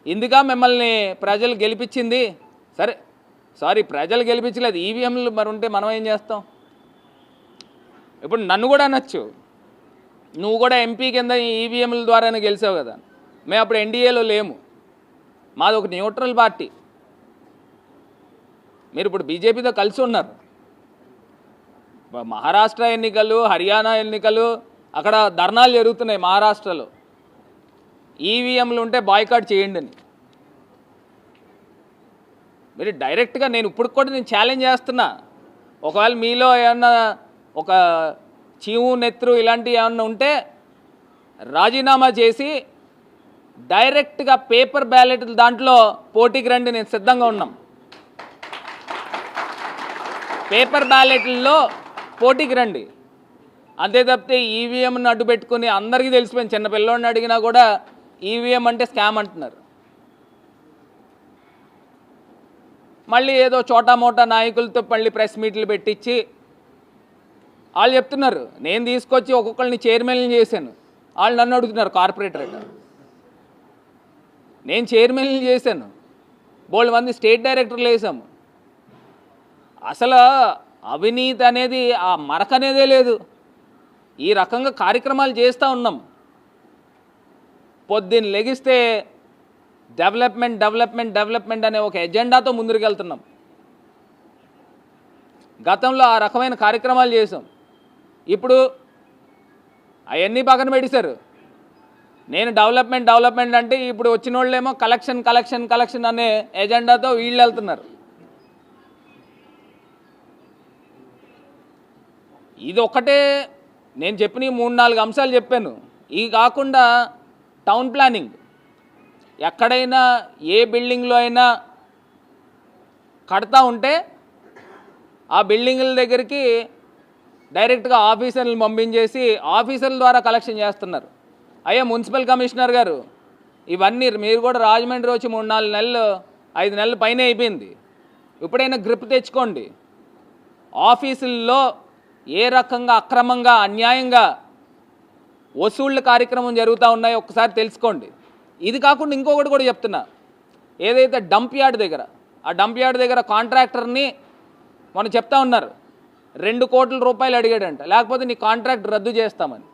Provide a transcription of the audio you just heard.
ఇందుగా మిమ్మల్ని ప్రజలు గెలిపించింది. సరే సారీ, ప్రజలు గెలిపించలేదు, ఈవీఎంలు మరి ఉంటే మనం ఏం చేస్తాం? ఇప్పుడు నన్ను కూడా అనొచ్చు, నువ్వు కూడా ఎంపీ కింద ఈవీఎంల ద్వారానే గెలిచావు కదా. మేము అప్పుడు ఎన్డీఏలో లేము, మాది ఒక న్యూట్రల్ పార్టీ. మీరు ఇప్పుడు బీజేపీతో కలిసి ఉన్నారు. మహారాష్ట్ర ఎన్నికలు, హర్యానా ఎన్నికలు, అక్కడ ధర్నాలు జరుగుతున్నాయి మహారాష్ట్రలో. ఈవీఎంలు ఉంటే బాయ్కాట్ చేయండి అని. మీరు డైరెక్ట్గా నేను ఇప్పుడు కూడా నేను ఛాలెంజ్ చేస్తున్నా, ఒకవేళ మీలో ఏమన్నా ఒక చీము నెత్రు ఇలాంటివి ఏమన్నా ఉంటే రాజీనామా చేసి డైరెక్ట్గా పేపర్ బ్యాలెట్ దాంట్లో పోటీకి రండి, నేను సిద్ధంగా ఉన్నాం. పేపర్ బ్యాలెట్లలో పోటీకి రండి. అంతే తప్పితే ఈవీఎంని అడ్డు పెట్టుకుని అందరికీ తెలిసిపోయింది, చిన్న పిల్లోడిని అడిగినా కూడా ఈవీఎం అంటే స్కామ్ అంటున్నారు. మళ్ళీ ఏదో చోటా మోటా నాయకులతో మళ్ళీ ప్రెస్ మీట్లు పెట్టించి వాళ్ళు చెప్తున్నారు, నేను తీసుకొచ్చి ఒక్కొక్కరిని చైర్మన్లు చేశాను. వాళ్ళు నన్ను అడుగుతున్నారు కార్పొరేటర్. నేను చైర్మన్లు చేశాను, బోల్డ్ మంది స్టేట్ డైరెక్టర్లు వేసాము. అసలు అవినీతి అనేది ఆ మరక అనేదే లేదు. ఈ రకంగా కార్యక్రమాలు చేస్తూ ఉన్నాం. పొద్దున్న లెగిస్తే డెవలప్మెంట్ డెవలప్మెంట్ డెవలప్మెంట్ అనే ఒక ఎజెండాతో ముందుకు వెళ్తున్నాం. గతంలో ఆ రకమైన కార్యక్రమాలు చేసాం. ఇప్పుడు అవన్నీ పక్కన పెట్టేశారు. నేను డెవలప్మెంట్ డెవలప్మెంట్ అంటే ఇప్పుడు వచ్చిన వాళ్ళేమో కలెక్షన్ కలెక్షన్ కలెక్షన్ అనే ఎజెండాతో వీళ్ళు వెళ్తున్నారు. ఇది ఒక్కటే నేను చెప్పిన 3-4 అంశాలు చెప్పాను. ఇవి కాకుండా టౌన్ ప్లానింగ్, ఎక్కడైనా ఏ బిల్డింగ్లో అయినా కడతా ఉంటే ఆ బిల్డింగుల దగ్గరికి డైరెక్ట్గా ఆఫీసర్లు పంపించేసి ఆఫీసర్ల ద్వారా కలెక్షన్ చేస్తున్నారు. అయ్యా మున్సిపల్ కమిషనర్ గారు, ఇవన్నీ మీరు కూడా రాజమండ్రి వచ్చి 3-4 నెలలు 5 నెలల పైన అయిపోయింది. ఇప్పుడైనా గ్రిప్ తెచ్చుకోండి. ఆఫీసుల్లో ఏ రకంగా అక్రమంగా అన్యాయంగా వసూళ్ల కార్యక్రమం జరుగుతూ ఉన్నాయో ఒక్కసారి తెలుసుకోండి. ఇది కాకుండా ఇంకొకటి కూడా చెప్తున్నా, ఏదైతే డంప్ యార్డ్ దగ్గర, ఆ డంప్ యార్డ్ దగ్గర కాంట్రాక్టర్ని మనం చెప్తా ఉన్నారు 2 కోట్ల రూపాయలు అడిగాడంట, లేకపోతే నీ కాంట్రాక్ట్ రద్దు చేస్తామని.